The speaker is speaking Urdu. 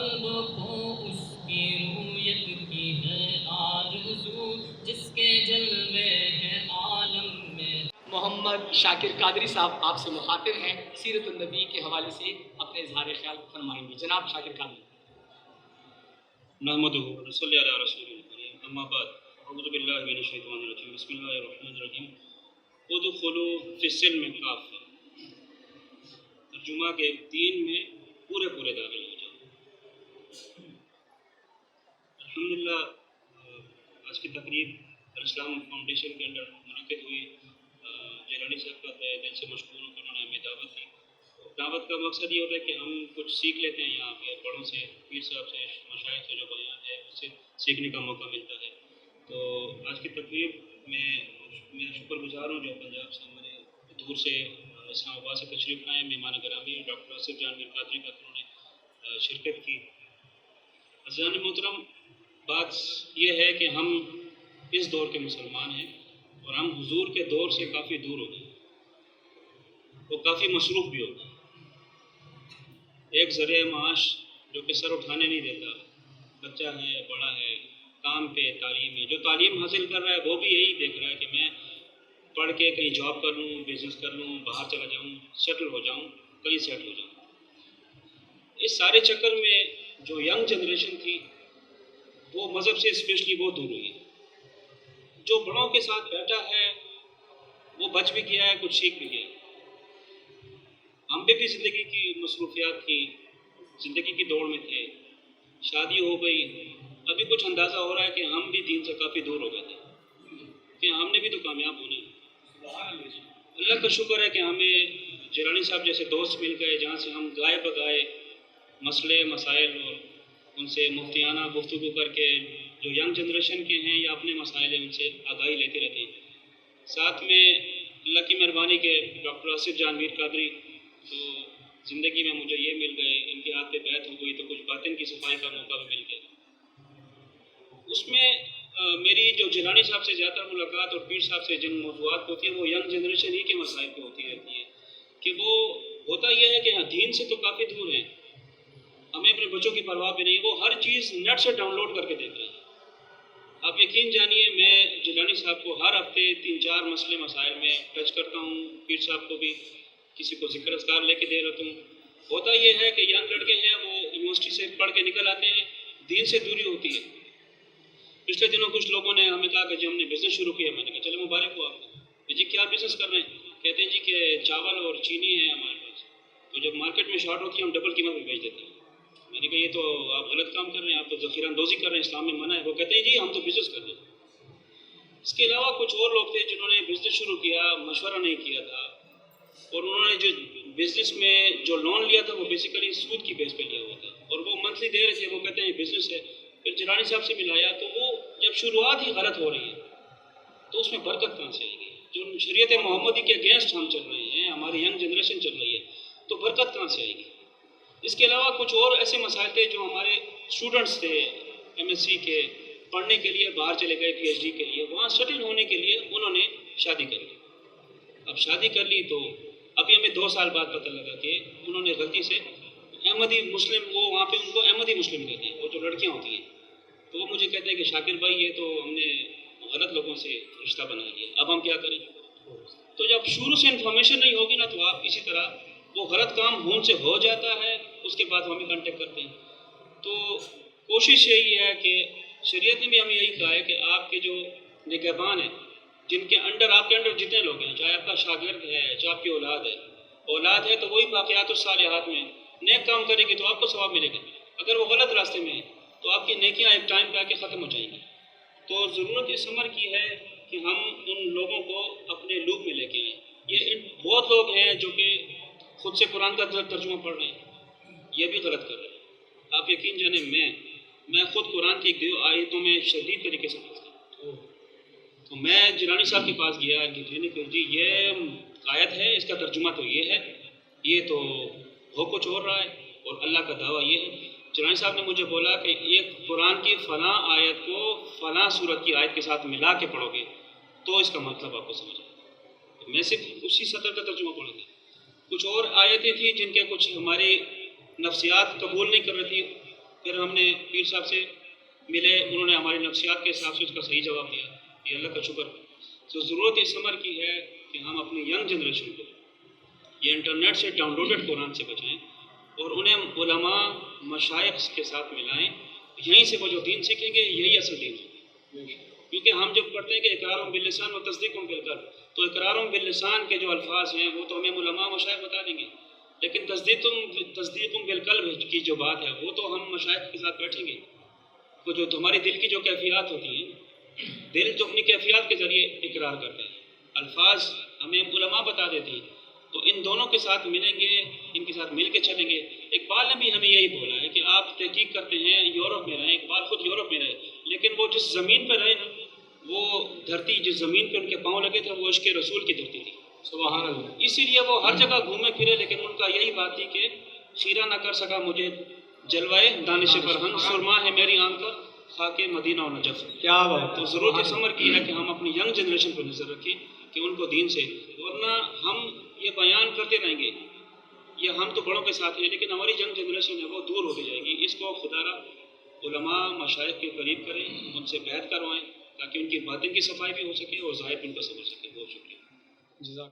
قلب کو اس کی رویت کی ہے آرزو، جس کے جلوے ہیں عالم میں۔ محمد شاکر قادری صاحب آپ سے مخاطب ہیں، سیرت النبی کے حوالے سے اپنے اظہار خیال فرمائیں گے۔ جناب شاکر قادری۔ نحمدہ ونصلی علی رسول الکریم، اما بعد، اعوذ باللہ من الشیطان الرجیم، بسم اللہ الرحمن الرحیم۔ ادخلوا فی السلم کافہ، ترجمہ کے دین میں پورے داخل ہو جاؤ۔ الحمدللہ آج کی تقریب اسلام فاؤنڈیشن کے انڈر منعقد ہوئی۔ جیلانی صاحب کا دل سے مشکور ہوں کہ انہوں نے ہمیں دعوت دی۔ دعوت کا مقصد یہ ہوتا ہے کہ ہم کچھ سیکھ لیتے ہیں یہاں پہ، بڑوں سے، پیر صاحب سے، مشائخ سے جو بیان ہے اس سے سیکھنے کا موقع ملتا ہے۔ تو آج کی تقریب میں شکر گزار ہوں جو پنجاب سے ہمارے دور سے اسلام آباد سے تشریف لائے مہمان گرامی ڈاکٹر آصف جان میر قادری کا، انہوں نے شرکت کی۔ عزیزان محترم، بات یہ ہے کہ ہم اس دور کے مسلمان ہیں اور ہم حضور کے دور سے کافی دور ہو گئے، وہ کافی مصروف بھی ہو گئے۔ ایک ذریعہ معاش جو کہ سر اٹھانے نہیں دیتا، بچہ ہے، بڑا ہے، کام پہ، تعلیم ہے، جو تعلیم حاصل کر رہا ہے وہ بھی یہی دیکھ رہا ہے کہ میں پڑھ کے کہیں جاب کر لوں، بزنس کر لوں، باہر چلا جاؤں، سیٹل ہو جاؤں، کہیں سیٹل ہو جاؤں۔ اس سارے چکر میں جو ینگ جنریشن تھی وہ مذہب سے اسپیشلی وہ دور ہوئی ہے۔ جو بڑوں کے ساتھ بیٹھا ہے وہ بچ بھی گیا ہے، کچھ سیکھ بھی گیا ہے۔ ہم بھی زندگی کی مصروفیات کی، زندگی کی دوڑ میں تھے، شادی ہو گئی، ابھی کچھ اندازہ ہو رہا ہے کہ ہم بھی دین سے کافی دور ہو گئے تھے، کہ ہم نے بھی تو کامیاب ہونا ہے۔ اللہ کا شکر ہے کہ ہمیں جیلانی صاحب جیسے دوست مل گئے جہاں سے ہم گائے بگائے مسئلے مسائل اور ان سے مفتیانہ گفتگو کر کے جو ینگ جنریشن کے ہیں یا اپنے مسائل ہیں ان سے آگاہی لیتے رہتے ہیں۔ ساتھ میں اللہ کی مہربانی کے ڈاکٹر آصف جان میر قادری تو زندگی میں مجھے یہ مل گئے، ان کے ہاتھ پہ بیعت ہو گئی تو کچھ باطن کی صفائی کا موقع بھی مل گیا۔ اس میں میری جو جیلانی صاحب سے زیادہ ملاقات اور پیر صاحب سے جن موضوعات ہوتی ہیں وہ ینگ جنریشن ہی کے مسائل پہ ہوتی رہتی ہے، کہ وہ ہوتا یہ ہے کہ دین سے تو کافی دور ہیں، ہمیں اپنے بچوں کی پرواہ بھی نہیں، وہ ہر چیز نیٹ سے ڈاؤن لوڈ کر کے دیکھ رہے ہیں۔ آپ یقین جانیے میں جیلانی صاحب کو ہر ہفتے 3-4 مسئلے مسائل میں ٹچ کرتا ہوں، پیر صاحب کو بھی کسی کو ذکر اذکار لے کے دے رہتا ہوں۔ ہوتا یہ ہے کہ ینگ لڑکے ہیں وہ یونیورسٹی سے پڑھ کے نکل آتے ہیں، دین سے دوری ہوتی ہے۔ پچھلے دنوں کچھ لوگوں نے ہمیں کہا کہ جی ہم نے بزنس شروع کیا، میں نے کہا چلے مبارک ہو آپ کو۔ جی کیا بزنس کر رہے ہیں؟ کہتے ہیں جی کہ چاول اور چینی ہے ہمارے پاس، تو جب مارکیٹ میں شارٹ ہوتی ہے ہم ڈبل قیمت میں بیچ دیتے ہیں۔ میں نے کہا یہ تو آپ غلط کام کر رہے ہیں، آپ تو ذخیرہ اندوزی کر رہے ہیں، اسلام میں منع ہے۔ وہ کہتے ہیں جی ہم تو بزنس کر رہے ہیں۔ اس کے علاوہ کچھ اور لوگ تھے جنہوں نے بزنس شروع کیا، مشورہ نہیں کیا تھا، اور انہوں نے جو بزنس میں جو لون لیا تھا وہ بیسیکلی سود کی بیس پہ لیا ہوا تھا، اور وہ منتھلی دے رہے تھے، وہ کہتے ہیں بزنس ہے۔ پھر جیلانی صاحب سے ملایا تو وہ جب شروعات ہی غلط ہو رہی ہے تو اس میں برکت کہاں سے آئے گی؟ جو شریعت محمدی کے اگینسٹ ہم چل رہے ہیں، ہماری ینگ جنریشن چل رہی ہے، تو برکت کہاں سے آئے گی؟ اس کے علاوہ کچھ اور ایسے مسائل تھے جو ہمارے اسٹوڈنٹس تھے MSc کے، پڑھنے کے لیے باہر چلے گئے PhD کے لیے، وہاں سیٹل ہونے کے لیے انہوں نے شادی کر لی۔ اب شادی کر لی تو ابھی ہمیں 2 سال بعد پتہ لگا کہ انہوں نے غلطی سے احمدی مسلم، وہ وہاں پہ ان کو احمدی مسلم کہتے ہیں، وہ جو لڑکیاں ہوتی ہیں، تو وہ مجھے کہتے ہیں کہ شاکر بھائی یہ تو ہم نے غلط لوگوں سے رشتہ بنا لیا، اب ہم کیا کریں؟ تو جب شروع سے انفارمیشن نہیں ہوگی نا تو آپ اسی طرح وہ غلط کام ہون سے ہو جاتا ہے، اس کے بعد ہمیں کانٹیکٹ کرتے ہیں۔ تو کوشش یہی ہے کہ شریعت نے بھی ہمیں یہی کہا ہے کہ آپ کے جو نگہبان ہیں، جن کے انڈر آپ کے انڈر جتنے لوگ ہیں، چاہے آپ کا شاگرد ہے، چاہے آپ کی اولاد ہے تو وہی باقیات الصالحات میں نیک کام کرے گی تو آپ کو ثواب ملے گا، اگر وہ غلط راستے میں ہے تو آپ کی نیکیاں ایک ٹائم پہ آ کے ختم ہو جائیں گی۔ تو ضرورت اس عمر کی ہے کہ ہم ان لوگوں کو اپنے لوپ میں لے کے آئیں۔ یہ بہت لوگ ہیں جو کہ خود سے قرآن کا ترجمہ پڑھ رہے ہیں، یہ بھی غلط کر رہے ہیں۔ آپ یقین جانیں میں خود قرآن کی 2 آیتوں میں شدید طریقے سے پڑھتا ہوں، تو میں جیلانی صاحب کے پاس گیا کہ جی یہ آیت ہے، اس کا ترجمہ تو یہ ہے، یہ تو ہو کچھ اور رہا ہے اور اللہ کا دعویٰ یہ ہے۔ جیلانی صاحب نے مجھے بولا کہ یہ قرآن کی فلاں آیت کو فلاں سورت کی آیت کے ساتھ ملا کے پڑھو گے تو اس کا مطلب آپ کو سمجھ آئے گا۔ میں صرف اسی سطر کا ترجمہ پڑھا تھا، کچھ اور آیتیں تھیں جن کے کچھ ہماری نفسیات قبول نہیں کر رہی تھی، پھر ہم نے پیر صاحب سے ملے, انہوں نے ہماری نفسیات کے حساب سے اس کا صحیح جواب دیا. یہ اللہ کا شکر. تو ضرورت اس عمر کی ہے کہ ہم اپنی ینگ جنریشن کو یہ انٹرنیٹ سے ڈاؤن لوڈڈ قرآن سے بچائیں اور انہیں علماء مشائخ کے ساتھ ملائیں. یہیں سے وہ جو دین سیکھیں گے یہی اصل دین ہے. کیونکہ ہم جب پڑھتے ہیں کہ اقرار باللسان و تصدیق بالقلب, تو اقرار باللسان کے جو الفاظ ہیں وہ تو ہمیں علماء مشائخ بتا دیں گے, لیکن تصدیق بالقلب کی جو بات ہے وہ تو ہم مشائخ کے ساتھ بیٹھیں گے. تو جو ہماری دل کی جو کیفیات ہوتی ہیں, دل جو اپنی کیفیات کے ذریعے اقرار کرتا ہے, الفاظ ہمیں علماء بتا دیتے ہیں. تو ان دونوں کے ساتھ ملیں گے, ان کے ساتھ مل کے چلیں گے. اقبال نے بھی ہمیں یہی بولا ہے کہ آپ تحقیق کرتے ہیں یورپ میں رہیں, اقبال خود یورپ میں رہے, لیکن وہ جس زمین پہ رہے نا, وہ دھرتی جس زمین پہ ان کے پاؤں لگے تھے وہ عشق رسول کی دھرتی تھی. سبحان اللہ. اسی لیے وہ ہر جگہ گھومے پھرے, لیکن ان کا یہی بات تھی کہ خیرہ نہ کر سکا مجھے جلوائے دانش فرہنگ, سرما ہے میری آنکھ کا خاک مدینہ و نجف. کیا بات. تو ضرورت اس عمر کی ہے کہ ہم اپنی ینگ جنریشن پر نظر رکھیں کہ ان کو دین سے, ورنہ ہم یہ بیان کرتے رہیں گے, یہ ہم تو بڑوں کے ساتھ ہیں لیکن ہماری ینگ جنریشن ہے وہ دور ہوتی جائے گی. اس کو خدا را علماء مشائخ کے قریب کریں, ان سے بیعت کروائیں تاکہ ان کی باطن کی صفائی بھی ہو سکے اور ظاہر ان کو سمجھ سکے. بہت شکریہ. جزاک